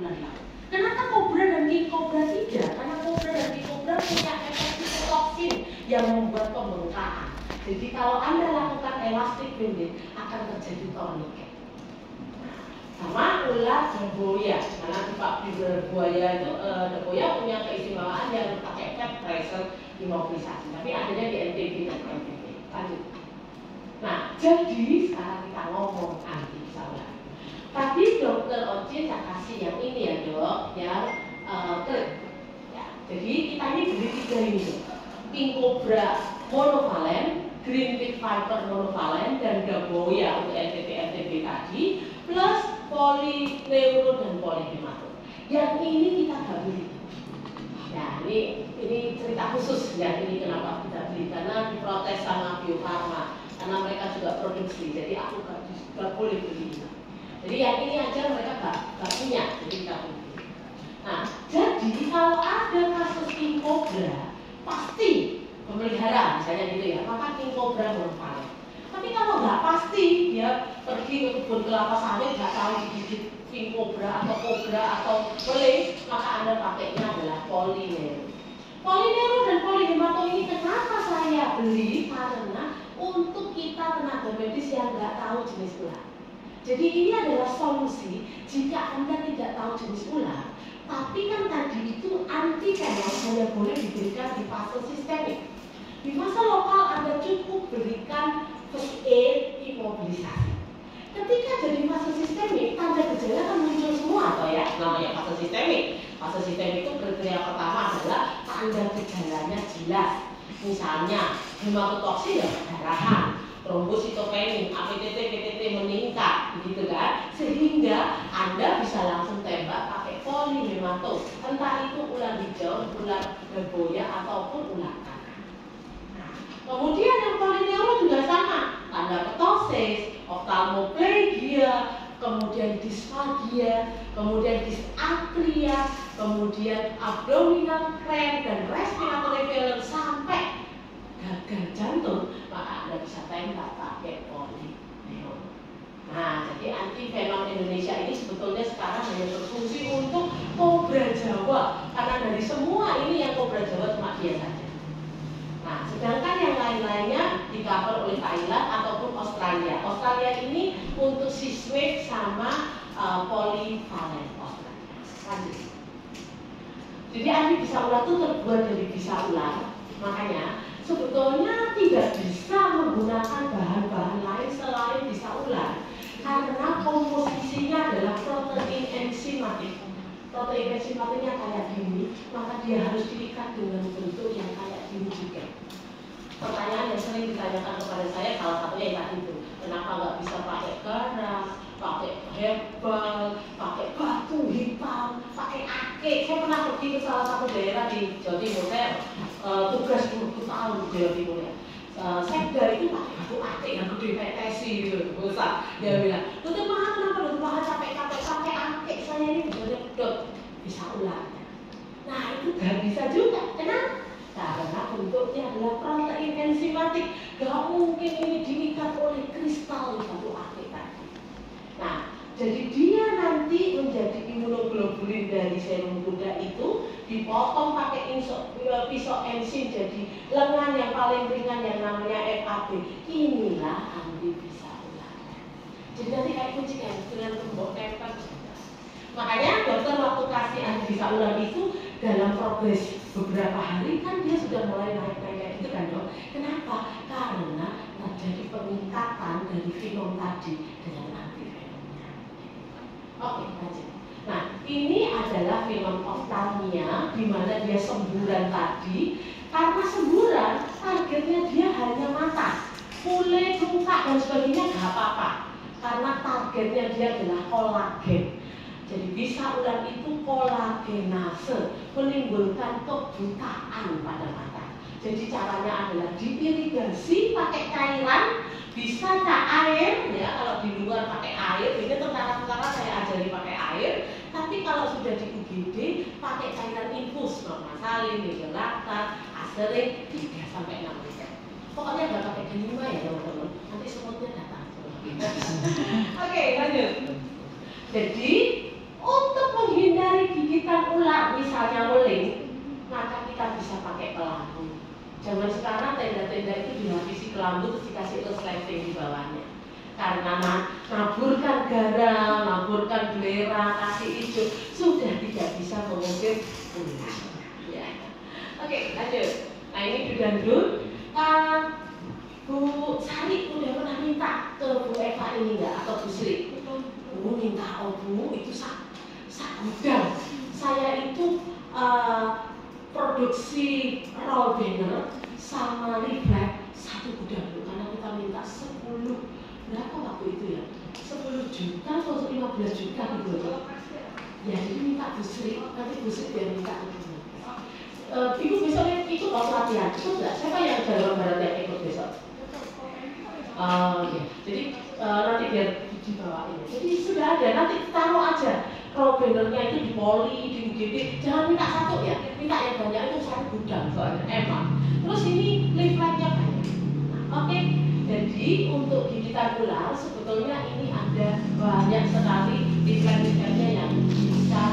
ular laut. Kenapa kobra dan king cobra tidak? Karena kobra dan king cobra punya efek psikotoksin yang membuat pembengkakan. Jadi kalau Anda lakukan elastic binding akan terjadi tourniquet. Sama ular dan buaya, karena di buaya itu buaya punya keistimewaan yang pakai fat pressure imobilisasi, tapi adanya di NTB dan NTB. Lanjut. Nah, jadi sekarang kita ngomong anti bisa ular. Tadi dokter Oce saya kasih yang ini ya dok, yang ya. Jadi kita ini beli 3 ini, king cobra monovalen, green pig viper monovalen, dan gaboya untuk NTB tadi, plus polineuro dan polyhematum. Yang ini kita nggak beli. Ya ini cerita khusus ya, ini kenapa kita beli, karena diprotes sama Bio Farma, karena mereka juga produksi, jadi aku nggak boleh beli. Jadi yang ini aja mereka nggak punya, jadi kita beli. Nah, jadi kalau ada kasus king cobra, pasti pemelihara misalnya gitu ya, maka king cobra monovalen. Tapi kalau nggak pasti, dia pergi ke kebun kelapa sawit, nggak tahu digigit king cobra atau boleh, maka Anda pakainya adalah polineuro. Polineuro dan polyhematum ini kenapa saya beli? Karena untuk kita tenaga medis yang nggak tahu jenis ular. Jadi ini adalah solusi jika Anda tidak tahu jenis ular, tapi kan tadi itu antivenom hanya boleh diberikan di fase sistemik. Di fase lokal Anda cukup berikan first aid imobilisasi. Ketika jadi fase sistemik, tanda gejala akan muncul semua atau ya, namanya fase sistemik. Fase sistemik itu kriteria pertama adalah tanda gejalanya jelas. Misalnya hematotoksin ya perdarahan, trombositopenia, APTT, PTT meningkat, begitu kan? Sehingga Anda bisa langsung tembak pakai polyhematum, entah itu ular hijau, ular gaboya ataupun ular kanak. Nah, kemudian yang polineuro juga sama, tanda ptosis, ophthalmoplegia, kemudian dysphagia, kemudian dysarthria, kemudian abdominal cramp dan respiratory failure sampai gagal jantung, maka Anda bisa tembak pakai polineuro. Nah, jadi antivenom Indonesia ini sebetulnya sekarang hanya berfungsi untuk kobra Jawa, karena dari semua ini yang kobra Jawa cuma dia saja. Nah, sedangkan yang lain-lainnya di-cover oleh Thailand ataupun Australia. Australia ini untuk siswave sama polyvalent Australia. Lanjut. Jadi anti bisa ular itu terbuat dari bisa ular, makanya sebetulnya tidak bisa menggunakan bahan-bahan lain selain bisa ular, karena komposisinya adalah protein enzimatik. Protein enzimatiknya kayak gini, maka dia harus diikat dengan bentuk yang kayak gini juga. Pertanyaan yang sering ditanyakan kepada saya salah satunya yang tadi itu, kenapa nggak bisa pakai garam, pakai herbal, pakai batu hitam, pakai akik. Saya pernah pergi ke salah satu daerah di Jawa Timur, saya tugas 20 tahun di Jawa Timur ya. Sekda itu pakai batu akik yang gede kayak tesi gitu, besar. Dia bilang, dokter mahal kenapa dokter mahal capek-capek pakai akik, saya ini bisa ularnya. Nah itu gak bisa juga, kenapa? Karena bentuknya adalah protein enzimatik, gak mungkin ini diikat oleh kristal batu akik tadi. Nah, jadi dia nanti menjadi imunoglobulin dari serum kuda itu dipotong pakai pisau enzim jadi lengan yang paling ringan yang namanya FAB. Inilah anti bisa ular. Jadi nanti kayak kucing yang dengan gembok nempel. Makanya dokter waktu kasih anti bisa ular itu dalam progres beberapa hari kan dia sudah mulai naik-naik itu kan dok. Kenapa? Karena terjadi peningkatan dari venom tadi dengan antivenomnya. Oke, lanjut. Nah, ini adalah venom ophthalmia di mana dia semburan tadi. Karena semburan, targetnya dia hanya mata, kulit, muka dan sebagainya nggak apa-apa. Karena targetnya dia adalah kolagen. Jadi bisa ular itu kolagenase, menimbulkan kebutaan pada mata. Jadi caranya adalah diirigasi pakai cairan, bisa air ya, kalau di luar pakai air, ini tentara-tentara saya ajari pakai air. Tapi kalau sudah di UGD pakai cairan infus, normalsalin, nigelactat, asterik 3-6 liter. Pokoknya nggak pakai D5 ya teman-teman, nanti semutnya datang. Oke, lanjut. Jadi untuk menghindari kelambu terus dikasih resleting di bawahnya. Karena naburkan garam, naburkan belerang, kasih hijau, sudah tidak bisa mengukir kulit. Ya. Oke, lanjut. Nah ini duduk. Bu Sari udah pernah minta ke Bu Eva ini enggak atau Bu Sri? Bu minta, oh Bu itu sak gudang. Saya itu produksi roll banner sama leaflet satu gudang Bu, karena kita minta 10 berapa waktu itu ya? 10 juta atau 15 juta gitu loh. Ya jadi minta Bu Sri, nanti Bu Sri biar minta itu. Ibu besok ikut latihan, ikut nggak? Siapa yang jalur barat yang ikut besok? Ya. Jadi nanti biar dibawain. Jadi sudah ada, nanti taruh aja roll bannernya itu di poli, di UGD. Jangan minta satu ya, minta yang banyak itu satu gudang soalnya emang. Terus ini leafletnya banyak. Oke, jadi untuk gigitan ular sebetulnya ini ada banyak sekali leaflet-leafletnya yang bisa